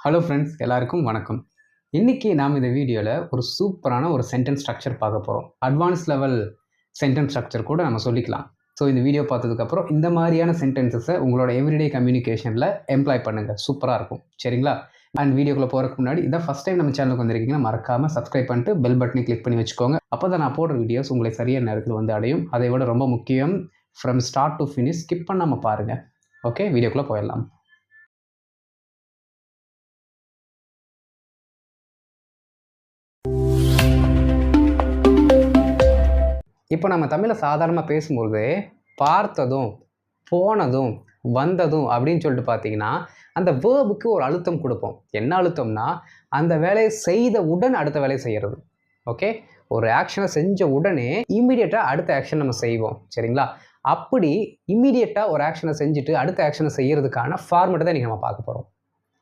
Hello friends, எல்லாருக்கும் வணக்கம். இன்னைக்கு நாம் இந்த வீடியோவில் ஒரு சூப்பரான ஒரு சென்டென்ஸ் ஸ்ட்ரக்சர் பார்க்க போகிறோம். அட்வான்ஸ் லெவல் சென்டென்ஸ் ஸ்ட்ரக்சர் கூட நம்ம சொல்லிக்கலாம். ஸோ இந்த வீடியோ பார்த்ததுக்கப்புறம் இந்த மாதிரியான சென்டென்சஸை உங்களோட எவ்ரிடே கம்யூனிகேஷனில் எம்ப்ளாய் பண்ணுங்கள். சூப்பராக இருக்கும். சரிங்களா? அண்ட் வீடியோக்குள்ளே போகிறதுக்கு முன்னாடி இதான் ஃபஸ்ட் டைம் நம்ம சேனலுக்கு வந்திருக்கீங்கன்னா மறக்காமல் சப்ஸ்கிரைப் பண்ணிட்டு பெல் பட்டனை கிளிக் பண்ணி வச்சுக்கோங்க. அப்போ தான் நான் போடுற வீடியோஸ் உங்களை சரியான நேரத்தில் வந்து அடையும். அதை விட ரொம்ப முக்கியம், from start to finish skip பண்ணாமல் பாருங்கள். ஓகே, வீடியோக்குள்ளே போயிடலாம். இப்போ நம்ம தமிழில் சாதாரணமாக பேசும்பொழுது பார்த்ததும் போனதும் வந்ததும் அப்படின்னு சொல்லிட்டு பார்த்தீங்கன்னா அந்த வேர்புக்கு ஒரு அழுத்தம் கொடுப்போம். என்ன அழுத்தம்னா அந்த வேலையை செய்த உடன் அடுத்த வேலையை செய்கிறது. ஓகே, ஒரு ஆக்ஷனை செஞ்ச உடனே இம்மிடியட்டாக அடுத்த ஆக்ஷன் நம்ம செய்வோம். சரிங்களா? அப்படி இம்மிடியட்டாக ஒரு ஆக்ஷனை செஞ்சுட்டு அடுத்த ஆக்ஷனை செய்கிறதுக்கான ஃபார்மெட்டை தான் நீங்கள் நம்ம பார்க்க போகிறோம்.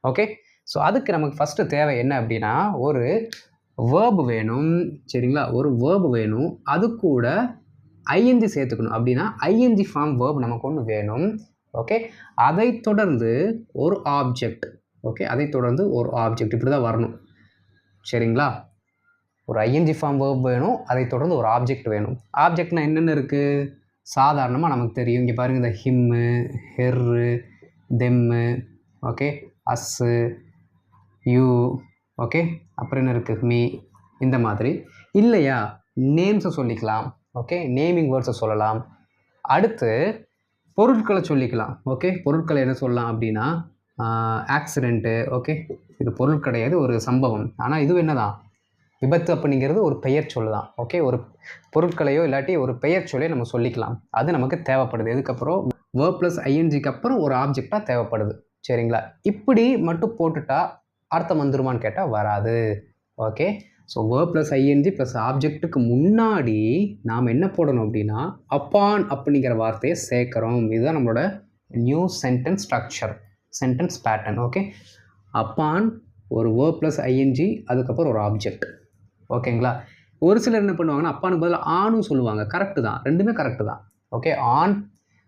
ஓகே, ஸோ அதுக்கு நமக்கு ஃபஸ்ட்டு தேவை என்ன அப்படின்னா ஒரு வேர்பு வேணும். சரிங்களா? ஒரு வேர்பு வேணும், அது கூட ஐஎன்ஜி சேர்த்துக்கணும். அப்படின்னா ஐஎன்ஜி ஃபார்ம் வேர்ப் நமக்கு ஒன்று வேணும். ஓகே, அதை தொடர்ந்து ஒரு ஆப்ஜெக்ட். ஓகே, அதை தொடர்ந்து ஒரு ஆப்ஜெக்ட் இப்படி தான் வரணும். சரிங்களா? ஒரு ஐஎன்ஜி ஃபார்ம் வேர்ப் வேணும், அதை தொடர்ந்து ஒரு ஆப்ஜெக்ட் வேணும். ஆப்ஜெக்ட்னா என்னென்ன இருக்குது? சாதாரணமாக நமக்கு தெரியும். இங்கே பாருங்கள், இந்த ஹிம்மு, ஹெர்ரு, தெம்மு, ஓகே, அஸ்ஸு, யூ, ஓகே, அப்புறம் என்ன இருக்குது? மீ, இந்த மாதிரி. இல்லையா, நேம்ஸை சொல்லிக்கலாம். ஓகே, நேமிங் வேர்ட்ஸை சொல்லலாம். அடுத்து பொருட்களை சொல்லிக்கலாம். ஓகே, பொருட்களை என்ன சொல்லலாம் அப்படின்னா ஆக்சிடெண்ட்டு. ஓகே, இது பொருள் கிடையாது, ஒரு சம்பவம். ஆனால் இது என்னதான், விபத்து அப்படிங்கிறது ஒரு பெயர் சொல்லு தான். ஓகே, ஒரு பொருட்களையோ இல்லாட்டி ஒரு பெயர் சொல்லையோ நம்ம சொல்லிக்கலாம். அது நமக்கு தேவைப்படுது. இதுக்கப்புறம் வேர்ப் ப்ளஸ் ஐஎன்ஜிக்கு அப்புறம் ஒரு ஆப்ஜெக்டாக தேவைப்படுது. சரிங்களா? இப்படி மட்டும் போட்டுட்டா அர்த்தம் வந்துருமான்னு கேட்டால் வராது. Okay, so verb plus ING plus ஆப்ஜெக்ட்டுக்கு முன்னாடி நாம் என்ன போடணும் அப்படின்னா அப்பான் அப்படிங்கிற வார்த்தையை சேர்க்குறோம். இதுதான் நம்மளோட new sentence structure, sentence pattern. Okay, upon, ஒரு வேர்ப் ப்ளஸ் ஐஎன்ஜி, அதுக்கப்புறம் ஒரு ஆப்ஜெக்ட். ஓகேங்களா? ஒரு சிலர் என்ன பண்ணுவாங்கன்னா அப்பானுக்கு பதில் ஆணும் சொல்லுவாங்க. கரெக்டு தான், ரெண்டுமே கரெக்டு தான். Okay, on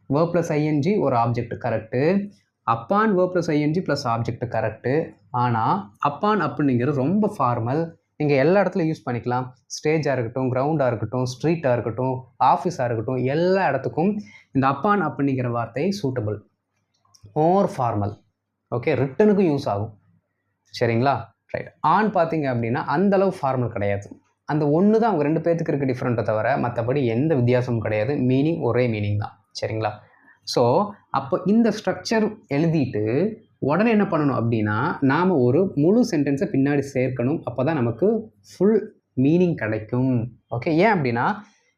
verb plus ING ஒரு object correct, upon verb plus ING plus object correct. ஆனால் அப்பான் அப்படிங்கிறது ரொம்ப ஃபார்மல். நீங்கள் எல்லா இடத்துலையும் யூஸ் பண்ணிக்கலாம். ஸ்டேஜாக இருக்கட்டும், கிரவுண்டாக இருக்கட்டும், ஸ்ட்ரீட்டாக இருக்கட்டும், ஆஃபீஸாக இருக்கட்டும், எல்லா இடத்துக்கும் இந்த அப்பான் அப்படிங்கிற வார்த்தை சூட்டபிள், மோர் ஃபார்மல். ஓகே, ரிட்டனுக்கும் யூஸ் ஆகும். சரிங்களா? ரைட். ஆன் பார்த்தீங்க அப்படின்னா அந்தளவு ஃபார்மல் கிடையாது. அந்த ஒன்று தான் அவங்க ரெண்டு பேர்த்துக்கு இருக்க டிஃப்ரெண்ட்டை தவிர மற்றபடி எந்த வித்தியாசமும் கிடையாது. மீனிங் ஒரே மீனிங் தான். சரிங்களா? ஸோ அப்போ இந்த ஸ்ட்ரக்சர் எழுதிட்டு உடனே என்ன பண்ணணும் அப்படின்னா நாம் ஒரு முழு சென்டென்ஸை பின்னாடி சேர்க்கணும். அப்போ தான் நமக்கு ஃபுல் மீனிங் கிடைக்கும். ஓகே, ஏன் அப்படின்னா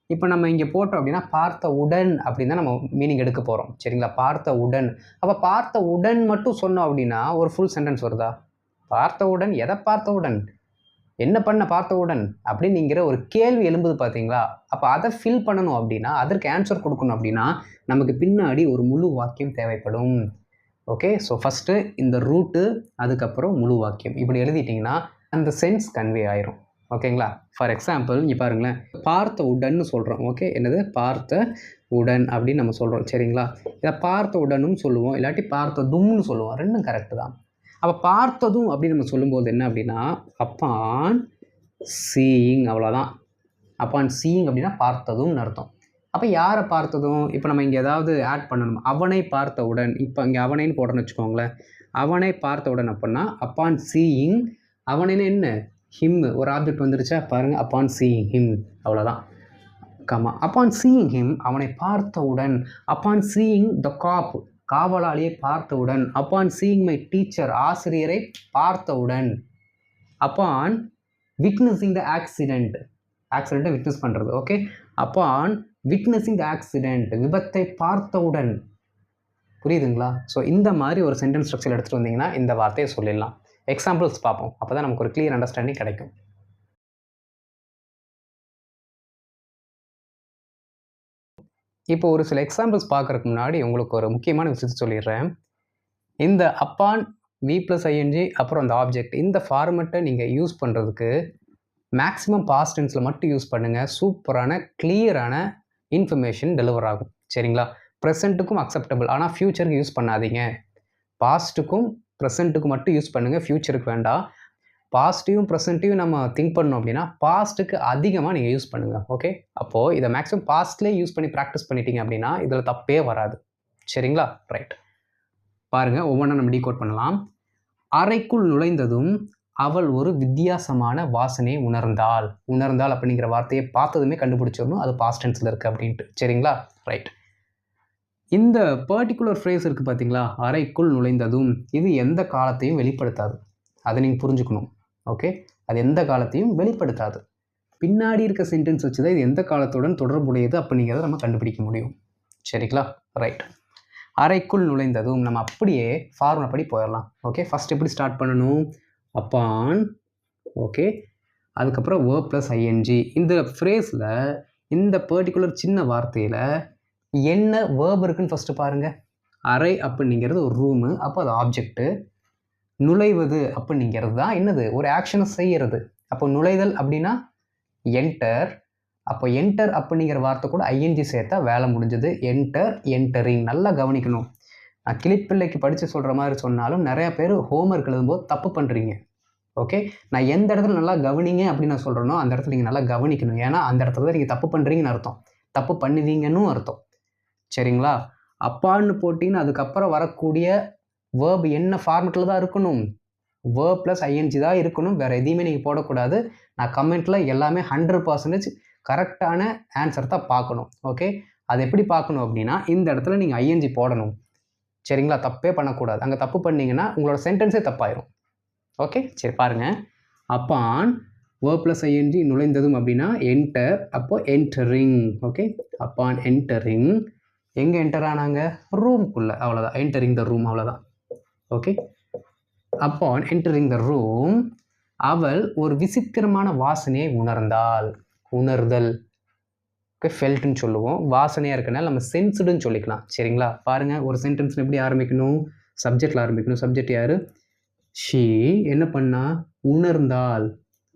இப்போ நம்ம இங்கே போட்டோம் அப்படின்னா பார்த்த உடன் அப்படின்னு தான் நம்ம மீனிங் எடுக்க போகிறோம். சரிங்களா? பார்த்த உடன். அப்போ பார்த்த உடன் மட்டும் சொன்னோம் அப்படின்னா ஒரு ஃபுல் சென்டென்ஸ் வருதா? பார்த்தவுடன், எதை பார்த்தவுடன், என்ன பண்ண பார்த்தவுடன் அப்படின்னுங்கிற ஒரு கேள்வி எழும்புது பார்த்தீங்களா? அப்போ அதை ஃபில் பண்ணணும் அப்படின்னா, அதற்கு ஆன்சர் கொடுக்கணும் அப்படின்னா நமக்கு பின்னாடி ஒரு முழு வாக்கியம் தேவைப்படும். ஓகே, ஸோ ஃபஸ்ட்டு இந்த ரூட்டு, அதுக்கப்புறம் முழு வாக்கியம் இப்படி எழுதிட்டிங்கன்னா அந்த சென்ஸ் கன்வே ஆயிரும். ஓகேங்களா? ஃபார் எக்ஸாம்பிள் இங்கே பாருங்களேன், பார்த்த உடன்னு சொல்கிறோம். ஓகே, என்னது? பார்த்த உடன் அப்படின்னு நம்ம சொல்கிறோம். சரிங்களா? இதை பார்த்த உடனும் சொல்லுவோம், இல்லாட்டி பார்த்ததும்னு சொல்லுவோம். ரெண்டும் கரெக்டு தான். அப்போ பார்த்ததும் அப்படின்னு நம்ம சொல்லும்போது என்ன அப்படின்னா அப்பான் சீயிங், அவ்வளோதான். அப்பான் சீயிங் அப்படின்னா பார்த்ததும்னு அர்த்தம். அப்போ யாரை பார்த்ததும்? இப்போ நம்ம இங்கே ஏதாவது ஆட் பண்ணணும். அவனை பார்த்தவுடன், இப்போ இங்கே அவனைன்னு போடுறோன்னு வச்சுக்கோங்களேன். அவனை பார்த்தவுடன் அப்படின்னா அப்பான் சீயிங், அவனைன்னு என்ன? ஹிம், ஒரு ஆப்ஜெக்ட் வந்துருச்சா பாருங்கள், அப்பான் சீயிங் ஹிம், அவ்வளோதான். கமா, அப்பான் சீயிங் ஹிம், அவனை பார்த்தவுடன். அப்பான் சீயிங் த காப், காவலாளியை பார்த்தவுடன். அப்பான் சீயிங் மை டீச்சர், ஆசிரியரை பார்த்தவுடன். அப்பான் விட்னஸிங் த ஆக்சிடெண்ட், ஆக்சிடெண்ட்டை விட்னஸ் பண்ணுறது. ஓகே, அப்பான் விட்னஸிங் த ஆக்சிடெண்ட், விபத்தை பார்த்தவுடன். புரியுதுங்களா? ஸோ இந்த மாதிரி ஒரு சென்டென்ஸ் ஸ்ட்ரக்சர் எடுத்துகிட்டு வந்தீங்கன்னா இந்த வார்த்தையை சொல்லிடலாம். எக்ஸாம்பிள்ஸ் பார்ப்போம், அப்போ தான் நமக்கு ஒரு கிளியர் அண்டர்ஸ்டாண்டிங் கிடைக்கும். இப்போ ஒரு சில எக்ஸாம்பிள்ஸ் பார்க்குறதுக்கு முன்னாடி உங்களுக்கு ஒரு முக்கியமான விஷயத்தை சொல்லிடுறேன். இந்த அப்பான், வி ப்ளஸ் ஐஎன்ஜி, அப்புறம் அந்த ஆப்ஜெக்ட், இந்த ஃபார்மெட்டை நீங்கள் யூஸ் பண்ணுறதுக்கு மேக்ஸிமம் பாஸ்ட் டென்ஸில் மட்டும் யூஸ் பண்ணுங்கள். சூப்பரான கிளியரான இன்ஃபர்மேஷன் டெலிவர் ஆகும். சரிங்களா? ப்ரெசண்ட்டுக்கும் அக்செப்டபிள், ஆனால் ஃப்யூச்சருக்கு யூஸ் பண்ணாதீங்க. பாஸ்ட்டுக்கும் ப்ரெசண்ட்டுக்கு மட்டும் யூஸ் பண்ணுங்கள், ஃப்யூச்சருக்கு வேண்டாம். பாஸ்ட்டையும் ப்ரெசண்ட்டையும் நம்ம திங்க் பண்ணோம் அப்படின்னா பாஸ்ட்டுக்கு அதிகமாக நீங்கள் யூஸ் பண்ணுங்கள். ஓகே, அப்போது இதை மேக்ஸிமம் பாஸ்ட்லேயே யூஸ் பண்ணி ப்ராக்டிஸ் பண்ணிட்டீங்க அப்படின்னா இதில் தப்பே வராது. சரிங்களா? ரைட், பாருங்கள், ஒவ்வொன்றா நம்ம டீகோட் பண்ணலாம். அறைக்குள் நுழைந்ததும் அவள் ஒரு வித்தியாசமான வாசனையை உணர்ந்தாள். உணர்ந்தாள் அப்படிங்கிற வார்த்தையை பார்த்ததுமே கண்டுபிடிச்சிடணும் அது பாஸ்ட் டென்ஸில் இருக்குது அப்படின்ட்டு. சரிங்களா? ரைட், இந்த பர்டிகுலர் ஃப்ரேஸ் இருக்குது பார்த்தீங்களா, அறைக்குள் நுழைந்ததும், இது எந்த காலத்தையும் வெளிப்படுத்தாது. அதை நீங்கள் புரிஞ்சுக்கணும். ஓகே, அது எந்த காலத்தையும் வெளிப்படுத்தாது. பின்னாடி இருக்க சென்டென்ஸ் வச்சு தான் இது எந்த காலத்துடன் தொடர்புடையது அப்படிங்கிறத நம்ம கண்டுபிடிக்க முடியும். சரிங்களா? ரைட், அறைக்குள் நுழைந்ததும் நம்ம அப்படியே ஃபார்முலா படி போயிடலாம். ஓகே, ஃபஸ்ட் எப்படி ஸ்டார்ட் பண்ணணும்? அப்பான், ஓகே, அதுக்கப்புறம் verb ப்ளஸ் ஐஎன்ஜி. இந்த ஃப்ரேஸில் இந்த பர்டிகுலர் சின்ன வார்த்தையில் என்ன வேர்ப் இருக்குன்னு ஃபஸ்ட்டு பாருங்கள். அறை அப்படிங்கிறது ஒரு ரூமு, அப்போ அது ஆப்ஜெக்ட்டு. நுழைவது அப்படிங்கிறது தான் என்னது, ஒரு ஆக்ஷனை செய்கிறது. அப்போ நுழைதல் அப்படின்னா என்டர். அப்போ என்டர் அப்படிங்கிற வார்த்தை கூட ஐஎன்ஜி சேர்த்தா வேலை முடிஞ்சது. Enter, entering. நல்லா கவனிக்கணும். நான் கிளிப்பிள்ளைக்கு படித்து சொல்கிற மாதிரி சொன்னாலும் நிறையா பேர் ஹோம்ஒர்க் எழுதும்போது தப்பு பண்ணுறீங்க. ஓகே, நான் எந்த இடத்துல நல்லா கவனிங்க அப்படின்னு நான் சொல்கிறேனோ அந்த இடத்துல நீங்கள் நல்லா கவனிக்கணும். ஏன்னா அந்த இடத்துல தான் நீங்கள் தப்பு பண்ணுறீங்கன்னு அர்த்தம், தப்பு பண்ணுவீங்கன்னு அர்த்தம். சரிங்களா? அப்பான்னு போட்டின்னு அதுக்கப்புறம் வரக்கூடிய வேர்ப் என்ன ஃபார்மெட்டில் தான் இருக்கணும், வேர்ப் ப்ளஸ் ஐஎன்ஜி தான் இருக்கணும். வேறு எதையுமே நீங்கள் போடக்கூடாது. நான் கமெண்ட்டில் எல்லாமே 100% கரெக்டான ஆன்சர் தான் பார்க்கணும். ஓகே, அது எப்படி பார்க்கணும் அப்படின்னா இந்த இடத்துல நீங்கள் ஐஎன்ஜி போடணும். சரிங்களா? தப்பே பண்ணக்கூடாது. அங்கே தப்பு பண்ணிங்கன்னா உங்களோட சென்டென்ஸே தப்பாயிரும். ஓகே, சரி பாருங்கள். அப்பான் வேர்ப் ப்ளஸ் ஐஎன்ஜி நுழைந்ததும் அப்படின்னா என்டர், அப்போ என்டரிங். ஓகே, அப்பான் என்டரிங், எங்கே என்டர் ஆனாங்க? ரூம்குள்ளே, அவ்வளோதான். என்டரிங் த ரூம், அவ்வளோதான். Okay, upon entering the room அவள் ஒரு விசித்திரமான வாசனையை உணர்ந்தாள். உணர்தல், ஓகே, ஃபெல்ட்னு சொல்லுவோம். வாசனையாக இருக்கனால நம்ம சென்ஸ்டுன்னு சொல்லிக்கலாம். சரிங்களா? பாருங்கள், ஒரு சென்டென்ஸ் எப்படி ஆரம்பிக்கணும்? சப்ஜெக்டில் ஆரம்பிக்கணும். சப்ஜெக்ட் யார்? ஷீ. என்ன பண்ணா? உணர்ந்தாள்.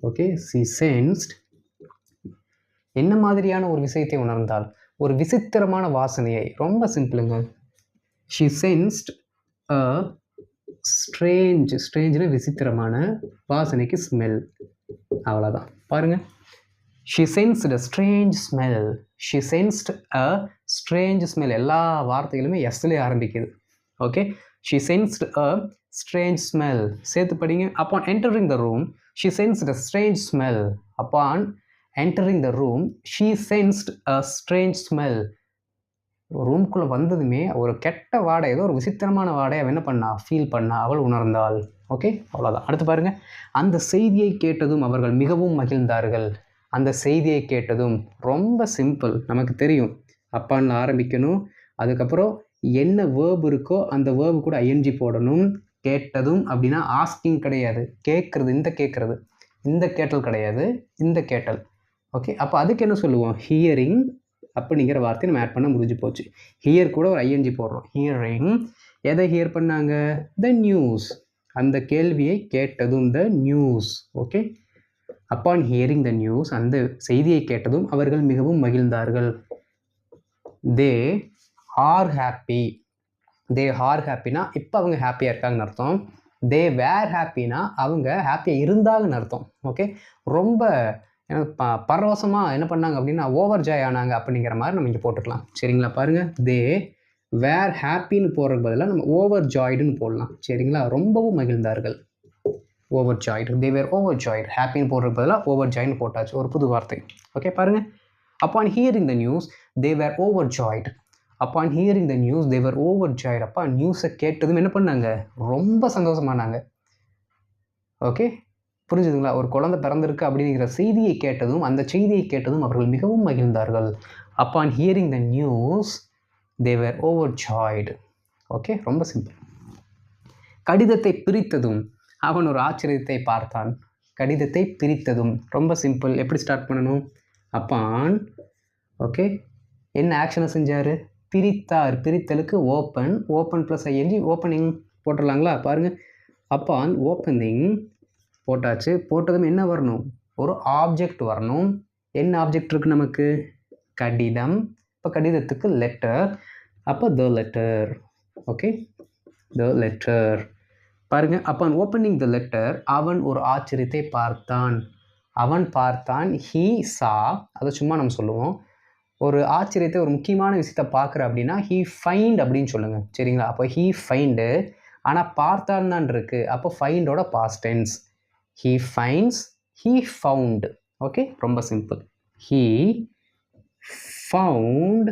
Okay, she sensed. என்ன மாதிரியான ஒரு விஷயத்தை உணர்ந்தாள்? ஒரு விசித்திரமான வாசனையை. ரொம்ப சிம்பிளுங்க. She sensed a strange. ஸ்ட்ரேஞ்சுன்னு விசித்திரமான, வாசனைக்கு ஸ்மெல், அவ்வளோதான். பாருங்கள், she sensed a strange smell. She sensed a strange smell. எல்லா வார்த்தைகளுமே எஸ்லேயே ஆரம்பிக்குது. Okay, she sensed a strange smell. சேர்த்து படிங்க. Upon entering the room she sensed a strange smell. Upon entering the room she sensed a strange smell. ரூம்குள்ளே வந்ததுமே ஒரு கெட்ட வாடை, ஏதோ ஒரு விசித்திரமான வாடை அவள் என்ன பண்ணா? ஃபீல் பண்ணா, அவள் உணர்ந்தாள். ஓகே, அவ்வளோதான். அடுத்து பாருங்கள். அந்த செய்தியை கேட்டதும் அவர்கள் மிகவும் மகிழ்ந்தார்கள். அந்த செய்தியை கேட்டதும், ரொம்ப சிம்பிள், நமக்கு தெரியும். அப்பான்னு ஆரம்பிக்கணும், அதுக்கப்புறம் என்ன வேர்ப் இருக்கோ அந்த வேர்பு கூட ஐஎன்ஜி போடணும். கேட்டதும் அப்படின்னா ஆஸ்கிங் கிடையாது, கேட்குறது. இந்த கேட்குறது, இந்த கேட்டல் கிடையாது, இந்த கேட்டல். ஓகே, அப்போ அதுக்கு என்ன சொல்லுவோம்? ஹியரிங் அப்படிங்கிற வார்த்தையை நம்ம ஆட் பண்ண முடிஞ்சு போச்சு. ஹியர் கூட ஒரு ஐஎன்ஜி போடுறோம். ஹியரிங். எதை ஹியர் பண்ணாங்க? The news. அந்த கேள்வியை கேட்டதும், the news. Okay, upon hearing the news, அந்த செய்தியை கேட்டதும் அவர்கள் மிகவும் மகிழ்ந்தார்கள். They are happy. They are ஹாப்பினா இப்போ அவங்க ஹாப்பியாக இருக்காங்கன்னு அர்த்தம். தே வேர் ஹாப்பினா அவங்க ஹாப்பியாக இருந்தாங்கன்னு அர்த்தம். ஓகே, ரொம்ப பரவசமாக என்ன பண்ணாங்க அப்படின்னா ஓவர் ஜாய் ஆனாங்க அப்படிங்கிற மாதிரி நம்ம இங்கே போட்டுக்கலாம். சரிங்களா? பாருங்கள், தே வேர் ஹாப்பின்னு போடுறதுக்கு பதிலாக நம்ம ஓவர் ஜாய்டுன்னு போடலாம். சரிங்களா? ரொம்பவும் மகிழ்ந்தார்கள். Over joyed, they were over joyed. ஹாப்பின்னு போடுறதுக்கு பதிலாக ஓவர் ஜாய்னு போட்டாச்சு, ஒரு புது வார்த்தை. ஓகே, பாருங்கள். Upon hearing the news they were overjoyed. Upon hearing the news they were overjoyed. அப்பா நியூஸை கேட்டதும் என்ன பண்ணாங்க? ரொம்ப சந்தோஷமானாங்க. ஓகே, புரிஞ்சுதுங்களா? ஒரு குழந்தை பிறந்திருக்கு அப்படிங்கிற செய்தியை கேட்டதும், அந்த செய்தியை கேட்டதும் அவர்கள் மிகவும் மகிழ்ந்தார்கள். Upon hearing the news they were overjoyed. Okay, ரொம்ப சிம்பிள். கடிதத்தை பிரித்ததும் அவன் ஒரு ஆச்சரியத்தை பார்த்தான். கடிதத்தை பிரித்ததும், ரொம்ப சிம்பிள். எப்படி ஸ்டார்ட் பண்ணணும்? அப்பான், ஓகே, என்ன ஆக்ஷனை செஞ்சார்? பிரித்தார். பிரித்தலுக்கு open, open plus ING, opening போட்டுடலாங்களா? பாருங்கள், அப்பான் ஓப்பனிங் போட்டாச்சு. போட்டதும் என்ன வரணும்? ஒரு ஆப்ஜெக்ட் வரணும். என்ன ஆப்ஜெக்ட் இருக்குது நமக்கு? கடிதம். இப்போ கடிதத்துக்கு லெட்டர், அப்போ the letter. Okay, the letter. பாருங்க, upon opening the letter அவன் ஒரு ஆச்சரியத்தை பார்த்தான். அவன் பார்த்தான், he saw, அதை சும்மா நம்ம சொல்லுவோம். ஒரு ஆச்சரியத்தை, ஒரு முக்கியமான விஷயத்தை பார்க்குற அப்படின்னா he find அப்படின்னு சொல்லுங்க. சரிங்களா? அப்போ he find, ஆனால் பார்த்தான் தான் இருக்கு. அப்போ ஃபைண்டோட past tense. he finds, he found. Okay, ரொம்ப சிம்பிள். he found,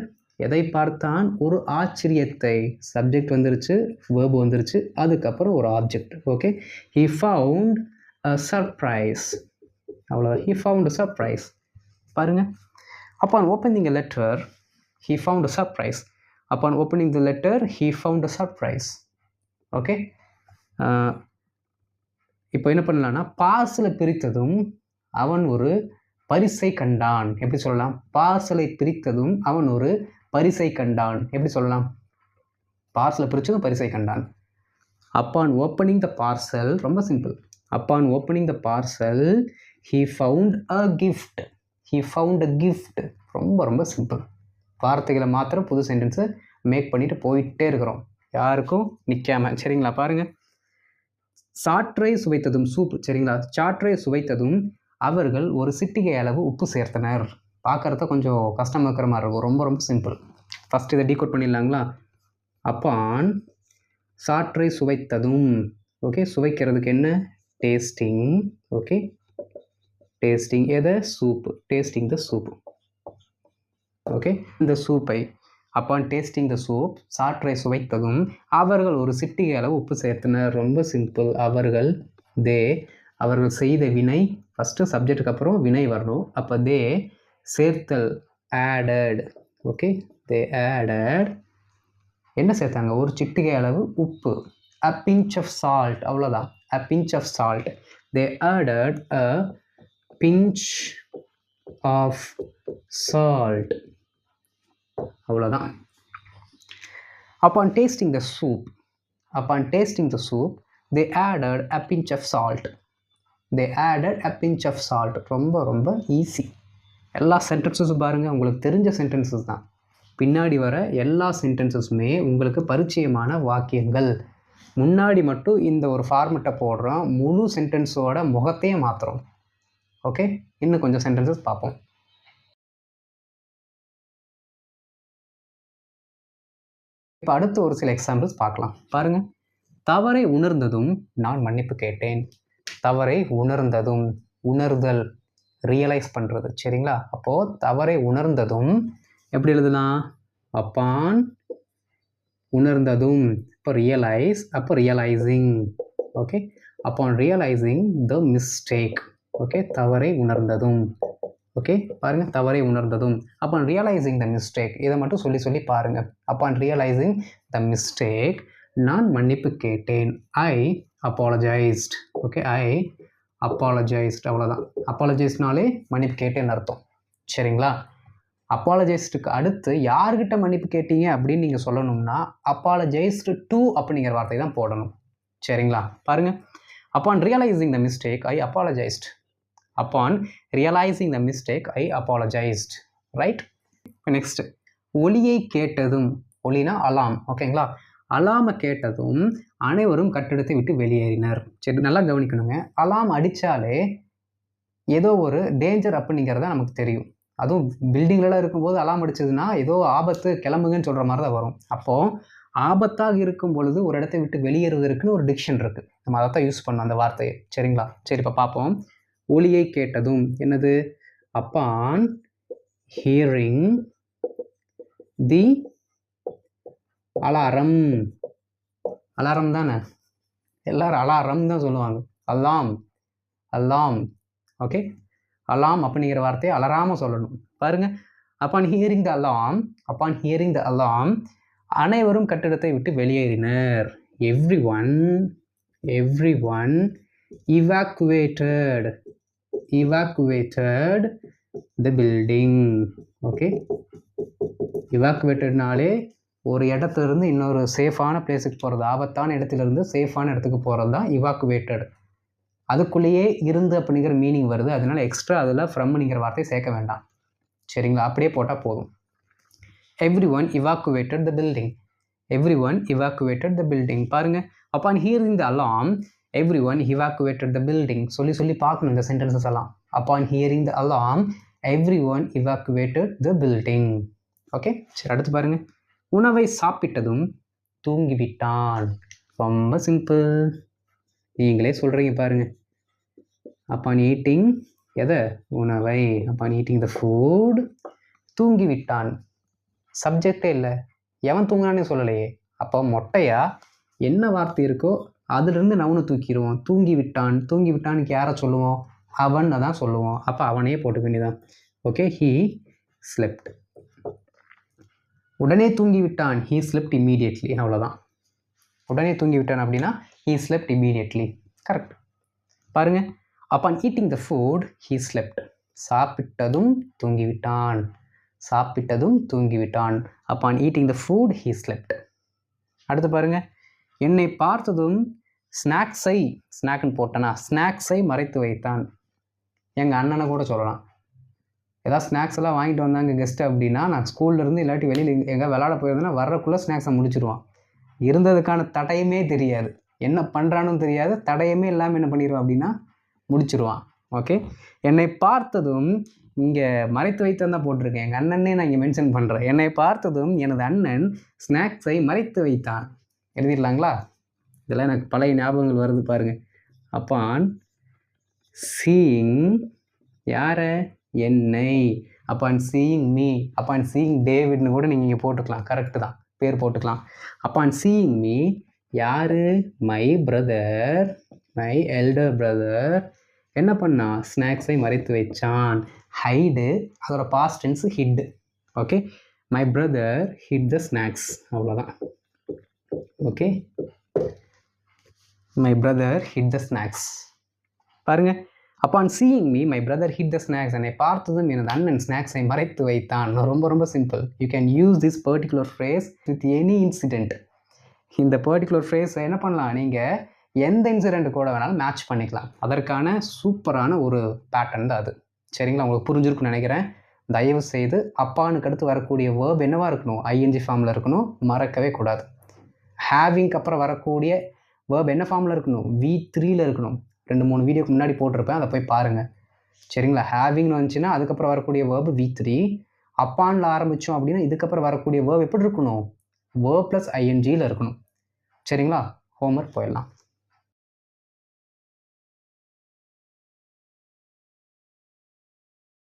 எதை பார்த்தான்? ஒரு ஆச்சரியத்தை. சப்ஜெக்ட் வந்துருச்சு, வேர்பு வந்துருச்சு, அதுக்கப்புறம் ஒரு object. Okay, he found a surprise. அவ்வளோ, he found a surprise. பாருங்க, upon opening a letter he found a surprise. Upon opening the letter he found a surprise. Okay, இப்போ என்ன பண்ணலான்னா, பார்சலை பிரித்ததும் அவன் ஒரு பரிசை கண்டான். எப்படி சொல்லலாம்? பார்சலை பிரித்ததும் அவன் ஒரு பரிசை கண்டான். எப்படி சொல்லலாம்? பார்சலை பிரித்ததும் பரிசை கண்டான். அப்பான் ஓப்பனிங் த பார்சல், ரொம்ப simple. Upon opening the parcel he found a gift. he found a gift. ரொம்ப ரொம்ப சிம்பிள். வார்த்தைகளை மாத்திரம் புது சென்டென்ஸை மேக் பண்ணிட்டு போயிட்டே இருக்கிறோம், யாருக்கும் நிற்காம. சரிங்களா? பாருங்க, சாற்றை சுவைத்ததும் சூப். சரிங்களா? சாற்றை சுவைத்ததும் அவர்கள் ஒரு சிட்டிகை அளவு உப்பு சேர்த்தனர். பார்க்குறத கொஞ்சம் கஷ்டமாக இருக்கிற மாதிரி இருக்கும். ரொம்ப ரொம்ப சிம்பிள். ஃபஸ்ட் இதை டீகோட் பண்ணிடலாங்களா? அப்பான் சாற்றை சுவைத்ததும், ஓகே, சுவைக்கிறதுக்கு என்ன? டேஸ்டிங். ஓகே, டேஸ்டிங் எதை? சூப்பு. டேஸ்டிங் த சூப். ஓகே, இந்த சூப்பை அப்பான் டேஸ்டிங் த சூப், சாற்றை சுவைத்ததும் அவர்கள் ஒரு சிட்டிகை அளவு உப்பு சேர்த்தனர். ரொம்ப சிம்பிள். அவர்கள், தே, அவர்கள் செய்த வினை. ஃபஸ்ட்டு சப்ஜெக்டுக்கு அப்புறம் வினை வரணும். அப்போ தே சேர்த்தல், ஆடட். ஓகே, தே ஆடட், என்ன சேர்த்தாங்க? ஒரு சிட்டிகை அளவு உப்பு. அ பிஞ்ச் ஆஃப் சால்ட், அவ்வளோதான். A pinch of salt. They added a pinch of salt, அவ்வளோதான். Upon tasting the soup, upon tasting the soup, they added a pinch of salt. They added a pinch of salt. ரொம்ப ரொம்ப easy. எல்லா சென்டென்சஸும் பாருங்கள், உங்களுக்கு தெரிஞ்ச sentences தான். பின்னாடி வர எல்லா சென்டென்சஸுமே உங்களுக்கு பரிச்சயமான வாக்கியங்கள். முன்னாடி மட்டும் இந்த ஒரு ஃபார்மெட்டை போடுறோம், முழு சென்டென்ஸோட முகத்தையே மாற்றுறோம். ஓகே, இன்னும் கொஞ்சம் சென்டென்சஸ் பார்ப்போம். இப்போ அடுத்து ஒரு சில எக்ஸாம்பிள்ஸ் பார்க்கலாம். பாருங்கள், தவறை உணர்ந்ததும் நான் மன்னிப்பு கேட்டேன். தவறை உணர்ந்ததும், உணர்தல், ரியலைஸ் பண்ணுறது. சரிங்களா? அப்போது தவறை உணர்ந்ததும் எப்படி எழுதலாம்? அப்பான் உணர்ந்ததும், இப்போ ரியலைஸ், அப்போ realising. Okay, upon realising the mistake. Okay, தவறை உணர்ந்ததும். ஓகே, பாருங்கள், தவறை உணர்ந்ததும். அப்பான் ரியலைசிங் த மிஸ்டேக், இதை மட்டும் சொல்லி சொல்லி பாருங்கள். அப்பான் ரியலைசிங் த மிஸ்டேக் நான் மன்னிப்பு கேட்டேன். ஐ அப்பாலஜைஸ்ட். ஓகே, ஐ அப்பாலஜைஸ்ட், அவ்வளோதான். அப்பாலஜைஸ்ட்னாலே மன்னிப்பு கேட்டேன்னு அர்த்தம். சரிங்களா? அப்பாலஜைஸ்டுக்கு அடுத்து யார்கிட்ட மன்னிப்பு கேட்டீங்க அப்படின்னு நீங்கள் சொல்லணும்னா அப்பாலஜைஸ்டு டு அப்படிங்கிற வார்த்தை தான் போடணும். சரிங்களா? பாருங்கள், upon realising the mistake I apologised. Upon realizing the mistake, I apologized. Right? Next, ஒலியை கேட்டதும், ஒலினா அலாம். ஓகேங்களா? அலாமை கேட்டதும் அனைவரும் கட்டிடத்தை விட்டு வெளியேறினர். சரி, நல்லா கவனிக்கணுங்க. அலாம் அடித்தாலே ஏதோ ஒரு டேஞ்சர் அப்படிங்கிறத நமக்கு தெரியும். அதுவும் பில்டிங்லலாம் இருக்கும்போது அலாம் அடிச்சதுன்னா ஏதோ ஆபத்து, கிளம்புங்கன்னு சொல்கிற மாதிரி தான் வரும். அப்போது ஆபத்தாக இருக்கும் பொழுது ஒரு இடத்தை விட்டு வெளியேறுவதற்குன்னு ஒரு டிக்ஷன் இருக்குது. நம்ம அதை தான் யூஸ் பண்ணோம் அந்த வார்த்தையை. சரிங்களா? சரி, இப்போ பார்ப்போம். ஒலியை கேட்டதும் என்னது? அப்பான் ஹியரிங் தி அலாரம். அலாரம் தானே, எல்லாரும் அலாரம் தான் சொல்லுவாங்க. அலாம், அலாம். ஓகே, அலாம் அப்படிங்கிற வார்த்தையை அலராமல் சொல்லணும். பாருங்க, upon hearing the alarm, upon hearing the alarm அனைவரும் கட்டிடத்தை விட்டு வெளியேறினர். Everyone evacuated the building. Okay, evacuatedனாலே ஒரு இடத்துலேருந்து இன்னொரு சேஃபான பிளேஸுக்கு போகிறது, ஆபத்தான இடத்துலேருந்து சேஃபான இடத்துக்கு போகிறது தான் evacuated. அதுக்குள்ளேயே இருந்து அப்படிங்கிற மீனிங் வருது. அதனால எக்ஸ்ட்ரா அதில் ஃப்ரம்ங்கிற வார்த்தையை சேர்க்க வேண்டாம். சரிங்களா? அப்படியே போட்டால் போதும். Every one evacuated the building. Every one evacuated the building. பாருங்கள், Upon hearing the alarm, everyone evacuated the building. சொல்லி பார்க்கணும் இந்த சென்டென்சஸ் எல்லாம். Upon hearing the alarm, everyone evacuated the building. Okay, சரி அடுத்து பாருங்க. உணவை சாப்பிட்டதும் தூங்கிவிட்டான். ரொம்ப சிம்பிள், நீங்களே சொல்கிறீங்க பாருங்க. Upon eating எதை? உணவை. Upon eating the food, தூங்கிவிட்டான். சப்ஜெக்டே இல்லை, எவன் தூங்கினானே சொல்லலையே. அப்போ மொட்டையா என்ன வார்த்தை இருக்கோ அதுலேருந்து நவுனை தூக்கிடுவோம். தூங்கிவிட்டான். தூங்கிவிட்டான்னு யாரை சொல்லுவோம்? அவனை தான் சொல்லுவோம். அப்போ அவனே போட்டுக்க வேண்டியதான். Okay, he slept. உடனே தூங்கிவிட்டான். He slept immediately. அவ்வளோதான். உடனே தூங்கிவிட்டான் அப்படின்னா ஹீ ஸ்லெப்ட் இம்மீடியட்லி. கரெக்ட். பாருங்க, upon eating the food he slept. சாப்பிட்டதும் தூங்கிவிட்டான். சாப்பிட்டதும் தூங்கிவிட்டான். Upon eating the food he slept. அடுத்து பாருங்க, என்னை பார்த்ததும் ஸ்நாக்ஸ்ன்னு போட்டனா, ஸ்நாக்ஸை மறைத்து வைத்தான். எங்கள் அண்ணனை கூட சொல்லலாம். ஏதாவது ஸ்நாக்ஸ் எல்லாம் வாங்கிட்டு வந்தாங்க கெஸ்ட்டு அப்படின்னா, நான் ஸ்கூல்லேருந்து இல்லாட்டி வெளியில் எங்கே விளாட போயிருந்தேன்னா வர்றக்குள்ளே ஸ்நாக்ஸை முடிச்சிடுவான். இருந்ததுக்கான தடையுமே தெரியாது, என்ன பண்ணுறான்னு தெரியாது, தடையுமே இல்லாமல் என்ன பண்ணிடுவான் அப்படின்னா முடிச்சிடுவான். ஓகே, என்னை பார்த்ததும் இங்கே மறைத்து வைத்தான் தான் போட்டிருக்கேன். எங்கள் அண்ணனே நான் இங்கே மென்ஷன் பண்ணுறேன். என்னை பார்த்ததும் எனது அண்ணன் ஸ்நாக்ஸை மறைத்து வைத்தான். எழுதிடலாங்களா? இதெல்லாம் எனக்கு பழைய ஞாபகங்கள் வருது பாருங்கள். அப்பான் சீயிங் யாரை? என்னை. Upon seeing me. Upon seeing டேவிட்னு கூட நீங்கள் இங்கே போட்டுக்கலாம். கரெக்டு தான், பேர் போட்டுக்கலாம். அப்பான் சீயிங் மீ யார்? My brother, my elder brother என்ன பண்ணா? ஸ்நாக்ஸை மறைத்து வைச்சான். ஹைடு அதோட past tense hid. Okay, my brother hid the snacks. அவ்வளோதான். Okay, my brother hid the snacks. பாருங்கள், upon seeing me my brother hid the snacks. என்னை பார்த்ததும் எனது அண்ணன் ஸ்நாக்ஸை மறைத்து வைத்தான். ரொம்ப ரொம்ப simple. You can use this particular phrase with any incident. இந்த பர்டிகுலர் ஃப்ரேஸை என்ன பண்ணலாம்? நீங்கள் எந்த இன்சிடெண்ட் கூட வேணாலும் மேட்ச் பண்ணிக்கலாம். அதற்கான சூப்பரான ஒரு பேட்டர்ன் தான் அது. சரிங்களா? உங்களுக்கு புரிஞ்சிருக்குன்னு நினைக்கிறேன். தயவு செய்து அப்பானுக்கு அடுத்து வரக்கூடிய வேர்ப் என்னவாக இருக்கணும்? ஐஎன்ஜி ஃபார்மில் இருக்கணும், மறக்கவே கூடாது. ஹேவிங்க்கு அப்புறம் வரக்கூடிய வேர்ப் என்ன ஃபார்மில் இருக்கணும்? V3ல் இருக்கணும். 2-3 வீடியோக்கு முன்னாடி போட்டிருப்பேன், அதை போய் பாருங்கள். சரிங்களா? ஹேவிங்னு வந்துச்சுன்னா அதுக்கப்புறம் வரக்கூடிய வேர்பு V3. அப்பானில் ஆரம்பித்தோம் அப்படின்னா இதுக்கப்புறம் வரக்கூடிய வேர்ப் எப்படி இருக்கணும்? வேர்ப் ப்ளஸ் ஐஎன்ஜியில் இருக்கணும். சரிங்களா? ஹோம்ஒர்க் போயிடலாம்.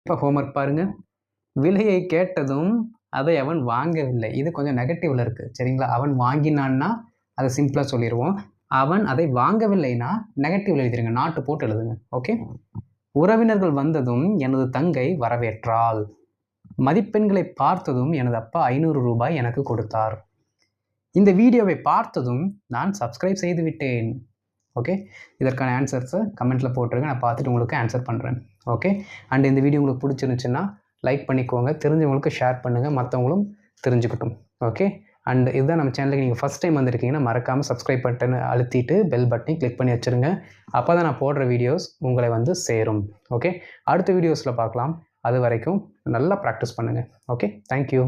இப்போ ஹோம்ஒர்க் பாருங்கள். விலையை கேட்டதும் அதை அவன் வாங்கவில்லை. இது கொஞ்சம் நெகட்டிவில் இருக்குது. சரிங்களா? அவன் வாங்கினான்னா அதை சிம்பிளாக சொல்லிடுவோம். அவன் அதை வாங்கவில்லைன்னா நெகட்டிவில் எழுதிருங்க, நாட்டு போட்டு எழுதுங்க. ஓகே, உறவினர்கள் வந்ததும் எனது தங்கை வரவேற்றாள். மதிப்பெண்களை பார்த்ததும் எனது அப்பா 500 ரூபாய் எனக்கு கொடுத்தார். இந்த வீடியோவை பார்த்ததும் நான் சப்ஸ்கிரைப் செய்து விட்டேன். ஓகே, இதற்கான ஆன்சர்ஸை கமெண்ட்டில் போட்டுருங்க, நான் பார்த்துட்டு உங்களுக்கு ஆன்சர் பண்ணுறேன். ஓகே, அண்ட் இந்த வீடியோ உங்களுக்கு பிடிச்சிருந்துச்சுன்னா லைக் பண்ணிக்கோங்க, தெரிஞ்சவங்களுக்கு ஷேர் பண்ணுங்கள், மற்றவங்களும் தெரிஞ்சுக்கட்டும். ஓகே, அண்ட் இதுதான் நம்ம சேனலுக்கு நீங்கள் ஃபஸ்ட் டைம் வந்திருக்கீங்கன்னா மறக்காமல் சப்ஸ்கிரைப் பட்டனை அழுத்திட்டு பெல் பட்டனை கிளிக் பண்ணி வச்சுருங்க. அப்போ தான் நான் போடுற வீடியோஸ் உங்களை வந்து சேரும். ஓகே, அடுத்த வீடியோஸில் பார்க்கலாம். அது வரைக்கும் நல்லா ப்ராக்டிஸ் பண்ணுங்கள். Okay, thank you.